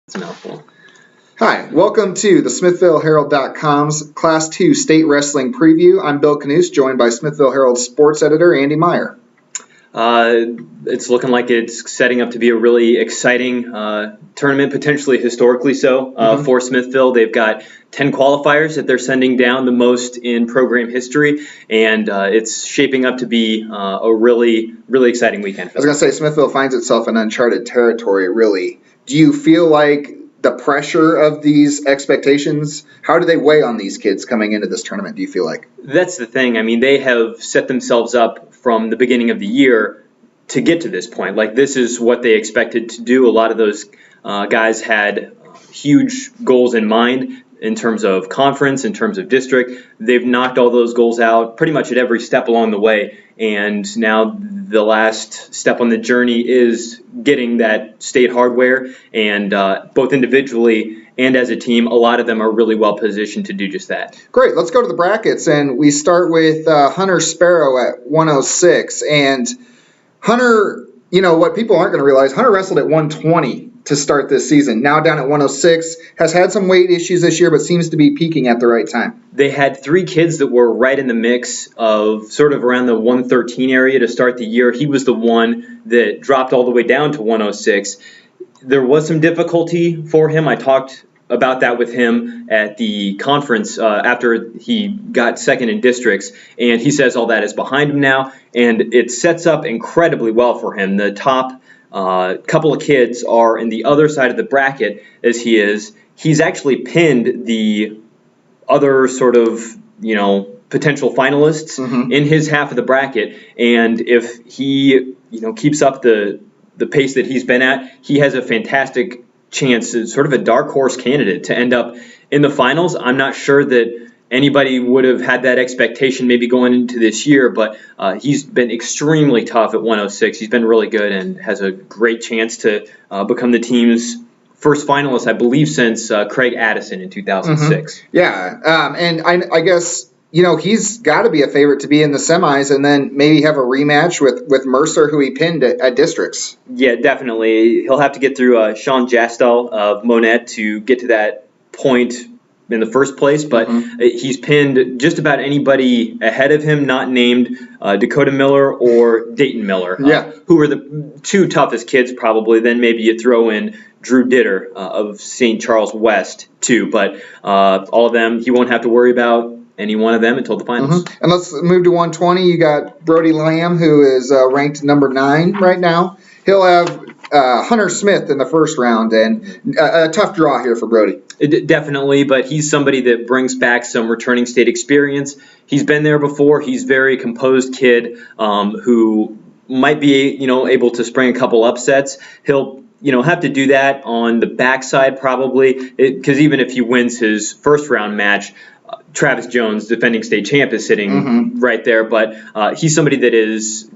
It's a mouthful. Hi, welcome to the SmithvilleHerald.com's Class 2 State Wrestling Preview. I'm Bill Canoose, joined by Smithville Herald sports editor Andy Meyer. It's looking like it's setting up to be a really exciting tournament, potentially historically so, for Smithville. They've got 10 qualifiers that they're sending down, the most in program history, and it's shaping up to be a really, really exciting weekend for them. I was going to say, Smithville finds itself in uncharted territory, really. Do you feel like the pressure of these expectations, how do they weigh on these kids coming into this tournament, do you feel like? That's the thing. I mean, they have set themselves up from the beginning of the year to get to this point. Like, this is what they expected to do. A lot of those guys had huge goals in mind in terms of conference, in terms of district. They've knocked all those goals out pretty much at every step along the way. And now the last step on the journey is getting that state hardware. And both individually and as a team, a lot of them are really well positioned to do just that. Great. Let's go to the brackets. And we start with Hunter Sparrow at 106. And Hunter, you know, what people aren't going to realize, Hunter wrestled at 120 to start this season. Now down at 106, has had some weight issues this year, but seems to be peaking at the right time. They had 3 kids that were right in the mix of sort of around the 113 area to start the year. He was the one that dropped all the way down to 106. There was some difficulty for him. I talked about that with him at the conference after he got second in districts, and he says all that is behind him now, and it sets up incredibly well for him. The top couple of kids are in the other side of the bracket as he is. He's actually pinned the other sort of, potential finalists in his half of the bracket, and if he, keeps up the pace that he's been at, he has a fantastic chance, sort of a dark horse candidate to end up in the finals. I'm not sure that anybody would have had that expectation maybe going into this year, but he's been extremely tough at 106. He's been really good and has a great chance to become the team's first finalist, I believe, since Craig Addison in 2006. Yeah, and I guess, he's got to be a favorite to be in the semis and then maybe have a rematch with Mercer, who he pinned at districts. Yeah, definitely. He'll have to get through Sean Jastel of Monette to get to that point in the first place, but he's pinned just about anybody ahead of him, not named Dakota Miller or Dayton Miller, who are the 2 toughest kids probably. Then maybe you throw in Drew Ditter of St. Charles West too, but all of them, he won't have to worry about any one of them until the finals. And let's move to 120. You got Brody Lamb, who is ranked number 9 right now. He'll have Hunter Smith in the first round, and a tough draw here for Brody. Definitely, but he's somebody that brings back some returning state experience. He's been there before. He's a very composed kid who might be, able to spring a couple upsets. He'll, have to do that on the backside probably, because even if he wins his first round match, Travis Jones, defending state champ, is sitting right there. But he's somebody that is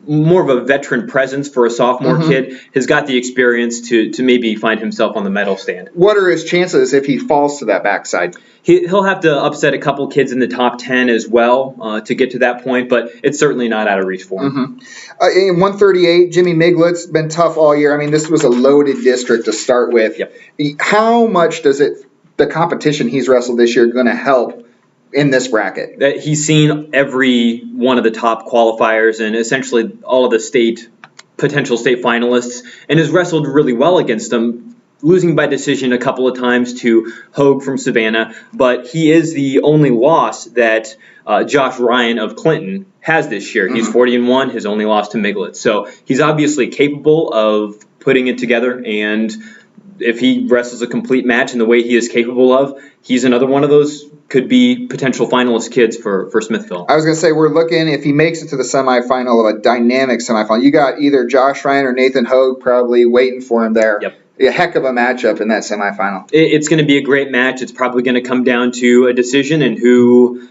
more of a veteran presence for a sophomore kid, has got the experience to maybe find himself on the medal stand. What are his chances if he falls to that backside? He'll have to upset a couple kids in the top 10 as well to get to that point, but it's certainly not out of reach for him. In 138, Jimmy Miglett's been tough all year. I mean, this was a loaded district to start with. Yep. How much does the competition he's wrestled this year going to help in this bracket? He's seen every one of the top qualifiers and essentially all of the potential state finalists, and has wrestled really well against them, losing by decision a couple of times to Hogue from Savannah. But he is the only loss that Josh Ryan of Clinton has this year. He's 40-1, his only loss to Miglett. So he's obviously capable of putting it together, and if he wrestles a complete match in the way he is capable of, he's another one of those could be potential finalist kids for Smithville. I was going to say, we're looking, if he makes it to the semifinal, of a dynamic semifinal. You got either Josh Ryan or Nathan Hogue probably waiting for him there. Yep. A heck of a matchup in that semifinal. It's going to be a great match. It's probably going to come down to a decision and who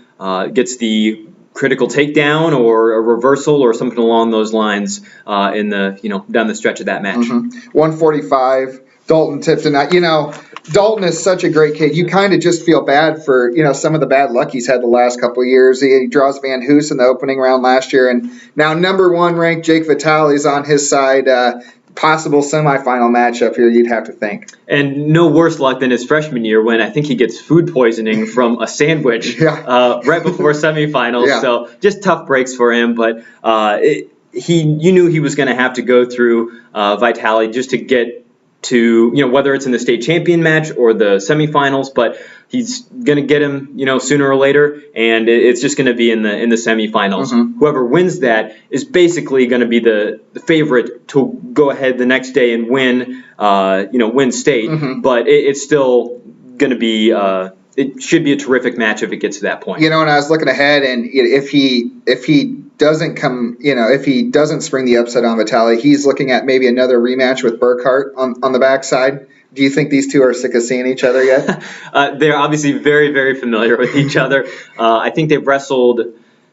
gets the critical takedown or a reversal or something along those lines in the down the stretch of that match. 145. Dalton Tipton. Dalton is such a great kid. You kind of just feel bad for, some of the bad luck he's had the last couple of years. He draws Van Hoos in the opening round last year, and now number 1 ranked Jake Vitale is on his side. possible semifinal matchup here, you'd have to think. And no worse luck than his freshman year when I think he gets food poisoning from a sandwich right before semifinals. Yeah. So just tough breaks for him. But you knew he was going to have to go through Vitale just to get to, whether it's in the state champion match or the semifinals, but he's going to get him, sooner or later, and it's just going to be in the semifinals. Mm-hmm. Whoever wins that is basically going to be the favorite to go ahead the next day and win, win state. Mm-hmm. But it's still going to be. It should be a terrific match if it gets to that point. And I was looking ahead, and if he doesn't come, if he doesn't spring the upset on Vitale, he's looking at maybe another rematch with Burkhart on the backside. Do you think these two are sick of seeing each other yet? They're obviously very, very familiar with each other. I think they've wrestled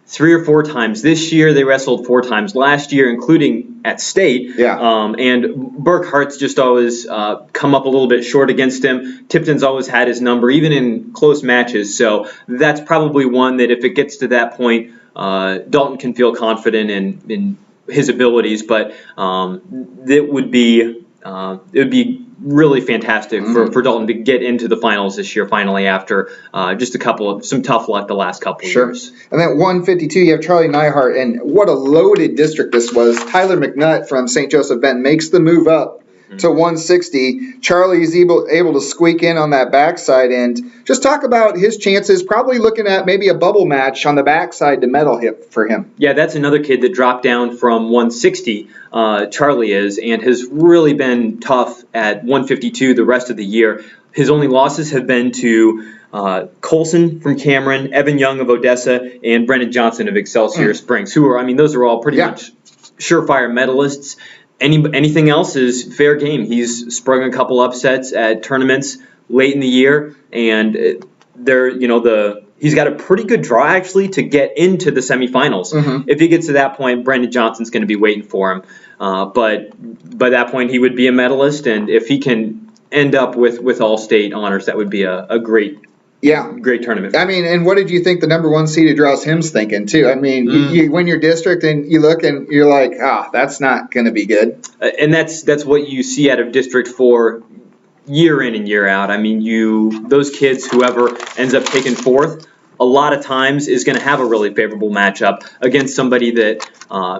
3 or 4 times this year. They wrestled 4 times last year, including at state. Yeah. And Burkhart's just always come up a little bit short against him. Tipton's always had his number, even in close matches. So that's probably one that if it gets to that point, Dalton can feel confident in his abilities. But it would be really fantastic for Dalton to get into the finals this year finally after just some tough luck the last couple of years. And then 152, you have Charlie Neihart, and what a loaded district this was. Tyler McNutt from St. Joseph Benton makes the move up to 160. Charlie's able to squeak in on that backside, and just talk about his chances, probably looking at maybe a bubble match on the backside to medal hit for him. Yeah, that's another kid that dropped down from 160, Charlie is, and has really been tough at 152 the rest of the year. His only losses have been to Colson from Cameron, Evan Young of Odessa, and Brendan Johnson of Excelsior Springs, who are, those are all pretty much surefire medalists. Anything else is fair game. He's sprung a couple upsets at tournaments late in the year, and he's got a pretty good draw actually to get into the semifinals. Mm-hmm. If he gets to that point, Brendan Johnson's going to be waiting for him. But by that point, he would be a medalist, and if he can end up with all state honors, that would be a great tournament. And what did you think the number 1 seeded Rouse Him's thinking too? You win your district and you look and you're like, that's not going to be good. And that's what you see out of District 4 year in and year out. Those kids, whoever ends up taking 4th, a lot of times is going to have a really favorable matchup against somebody that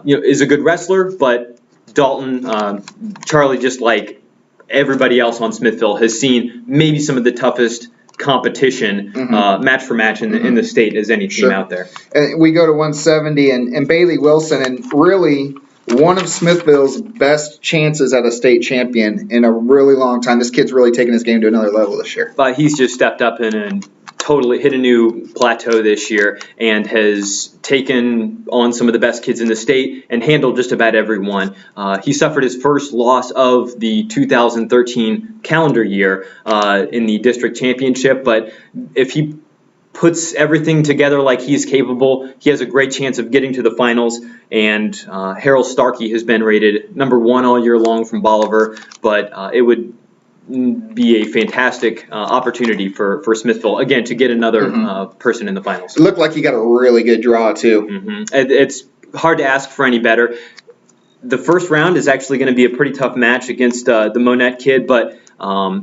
is a good wrestler, but Dalton, Charlie, just like everybody else on Smithville, has seen maybe some of the toughest competition match for match in the state as any team out there. And we go to 170 and Bailey Wilson, and really one of Smithville's best chances at a state champion in a really long time. This kid's really taken his game to another level this year. He's just stepped up and totally hit a new plateau this year and has taken on some of the best kids in the state and handled just about everyone. He suffered his first loss of the 2013 calendar year in the district championship, but if he puts everything together like he's capable, he has a great chance of getting to the finals. And Harold Starkey has been rated number 1 all year long from Bolivar, but it would be a fantastic opportunity for Smithville, again, to get another person in the finals. It looked like he got a really good draw, too. It's hard to ask for any better. The first round is actually going to be a pretty tough match against the Monette kid, but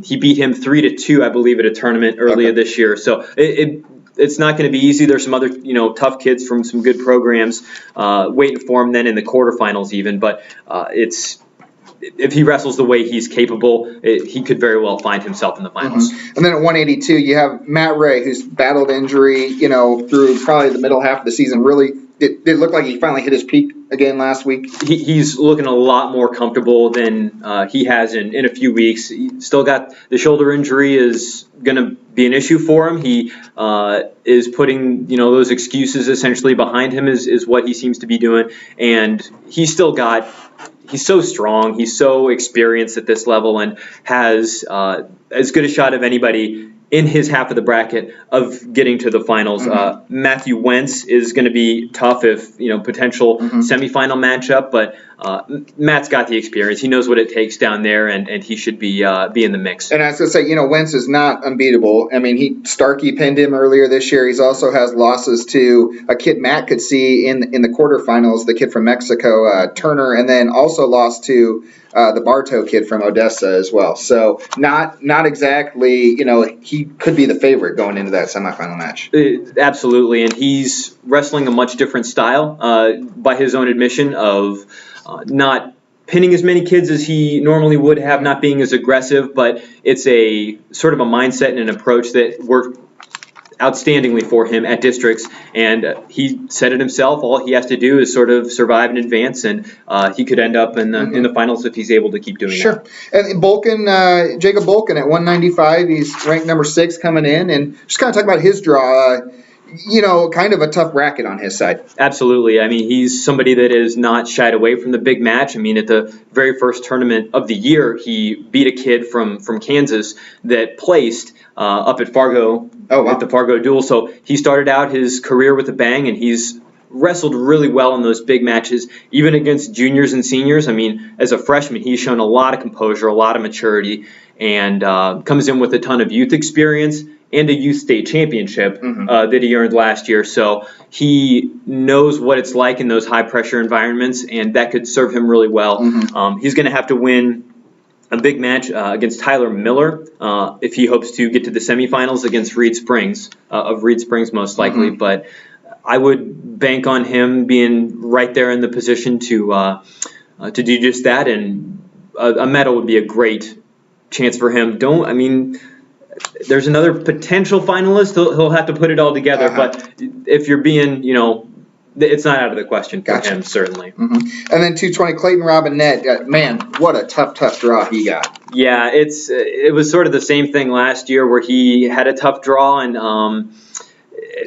he beat him 3-2, I believe, at a tournament earlier this year. So it's not going to be easy. There's some other tough kids from some good programs waiting for him then in the quarterfinals even, but if he wrestles the way he's capable, he could very well find himself in the finals. And then at 182, you have Matt Ray, who's battled injury, through probably the middle half of the season. Really, it looked like he finally hit his peak again last week. He's looking a lot more comfortable than he has in a few weeks. He still got the shoulder injury is going to be an issue for him. He is putting those excuses essentially behind him is what he seems to be doing, and he's so strong. He's so experienced at this level and has as good a shot of anybody in his half of the bracket of getting to the finals. Matthew Wentz is going to be tough if, potential semifinal matchup, but Matt's got the experience. He knows what it takes down there, and he should be in the mix. And I was going to say, Wentz is not unbeatable. Starkey pinned him earlier this year. He also has losses to a kid Matt could see in the quarterfinals, the kid from Mexico, Turner, and then also lost to the Bartow kid from Odessa as well. So not exactly, he could be the favorite going into that semifinal match. Absolutely, and he's wrestling a much different style, by his own admission, of not pinning as many kids as he normally would have, not being as aggressive, but it's a sort of a mindset and an approach that worked outstandingly for him at districts, and he said it himself. All he has to do is sort of survive and advance, and he could end up in the finals if he's able to keep doing Sure. that. And Bolkin, Jacob Bolkin at 195, he's ranked number 6 coming in, and just kind of talk about his draw. Kind of a tough bracket on his side. Absolutely. I mean, he's somebody that is not shied away from the big match. I mean, at the very first tournament of the year, he beat a kid from Kansas that placed up at Fargo, at the Fargo Duel. So he started out his career with a bang, and he's wrestled really well in those big matches, even against juniors and seniors. I mean, as a freshman, he's shown a lot of composure, a lot of maturity, and comes in with a ton of youth experience and a youth state championship that he earned last year. So he knows what it's like in those high-pressure environments, and that could serve him really well. He's going to have to win a big match against Tyler Miller if he hopes to get to the semifinals against Reed Springs, of Reed Springs most likely. But I would bank on him being right there in the position to do just that, and a medal would be a great chance for him. There's another potential finalist. He'll have to put it all together. But if you're being, it's not out of the question for him, certainly. And then 220, Clayton Robinette. Man, what a tough draw he got. Yeah, it was sort of the same thing last year where he had a tough draw, and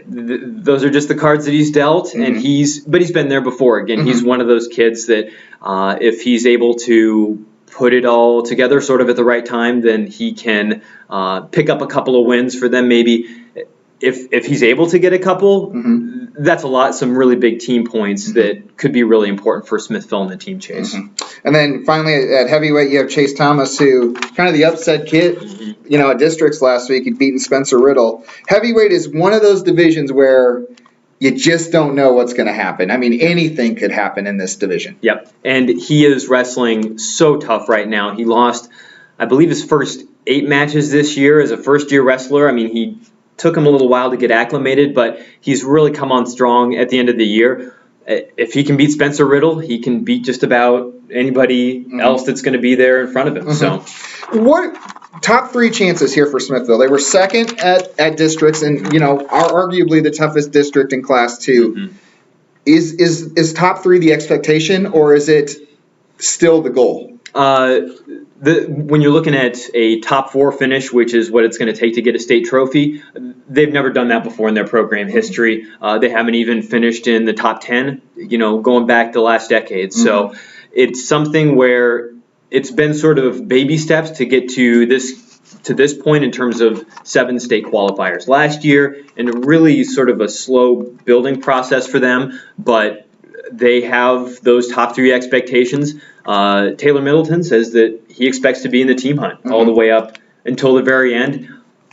those are just the cards that he's dealt. And he's been there before. Again, he's one of those kids that if he's able to put it all together sort of at the right time, then he can pick up a couple of wins for them. Maybe if he's able to get a couple, that's some really big team points that could be really important for Smithville in the team chase. And then finally at heavyweight, you have Chase Thomas, who kind of the upset kid, at districts last week. He'd beaten Spencer Riddle. Heavyweight is one of those divisions where you just don't know what's going to happen. I mean, anything could happen in this division. Yep, and he is wrestling so tough right now. He lost, I believe, his first 8 matches this year as a first-year wrestler. I mean, he took him a little while to get acclimated, but he's really come on strong at the end of the year. If he can beat Spencer Riddle, he can beat just about anybody else that's going to be there in front of him. So, what top 3 chances here for Smithville? They were second at districts, and are arguably the toughest district in Class 2. Is top 3 the expectation, or is it still the goal? When you're looking at a top 4 finish, which is what it's going to take to get a state trophy, they've never done that before in their program history. They haven't even finished in the top 10, going back the last decade. So it's something where it's been sort of baby steps to get to this point in terms of 7 state qualifiers last year, and really sort of a slow building process for them, but they have those top 3 expectations. Taylor Middleton says that he expects to be in the team hunt all the way up until the very end.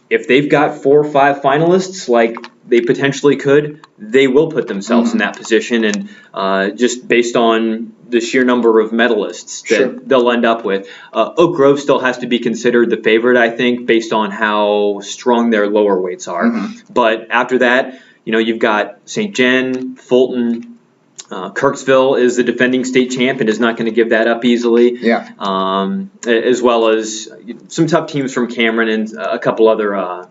If they've got 4 or 5 finalists, like they potentially could, they will put themselves in that position, and just based on the sheer number of medalists that they'll end up with. Oak Grove still has to be considered the favorite, I think, based on how strong their lower weights are. But after that, you've got St. Jen, Fulton, Kirksville is the defending state champ and is not going to give that up easily. As well as some tough teams from Cameron and a couple other.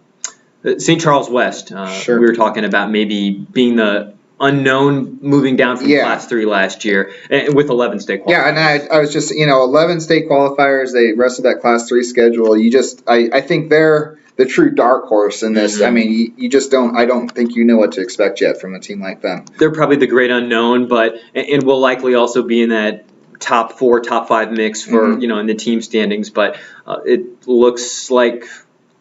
St. Charles West, we were talking about maybe being the unknown moving down from Class 3 last year with 11 state qualifiers. Yeah, and I was just, 11 state qualifiers, they rested that Class 3 schedule. I think they're the true dark horse in this. I mean, you just I don't think you know what to expect yet from a team like them. They're probably the great unknown, and will likely also be in that top 4, top 5 mix for, in the team standings. But it looks like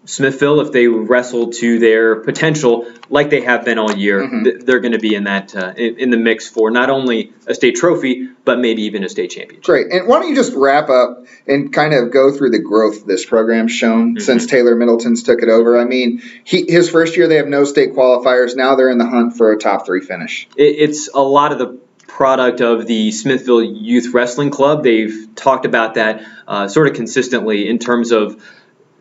Smithville, if they wrestle to their potential like they have been all year, they're going to be in that in the mix for not only a state trophy, but maybe even a state championship. Great. And why don't you just wrap up and kind of go through the growth this program's shown since Taylor Middleton's took it over? I mean, his first year they have no state qualifiers. Now they're in the hunt for a top 3 finish. It's a lot of the product of the Smithville Youth Wrestling Club. They've talked about that sort of consistently in terms of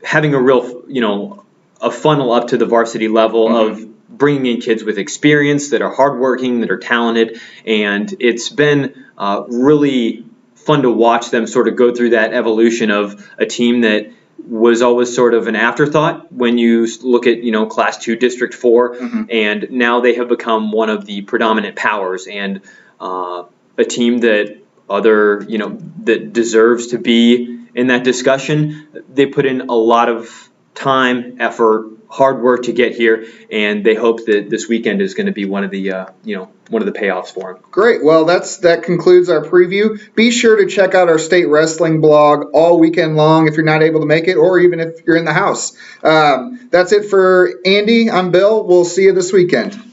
having a real, a funnel up to the varsity level of bringing in kids with experience that are hardworking, that are talented, and it's been really fun to watch them sort of go through that evolution of a team that was always sort of an afterthought when you look at, Class 2 District 4, and now they have become one of the predominant powers and a team that that deserves to be in that discussion. They put in a lot of time, effort, hard work to get here, and they hope that this weekend is going to be one of the one of the payoffs for them. Great. Well, that concludes our preview. Be sure to check out our state wrestling blog all weekend long if you're not able to make it, or even if you're in the house. That's it for Andy. I'm Bill. We'll see you this weekend.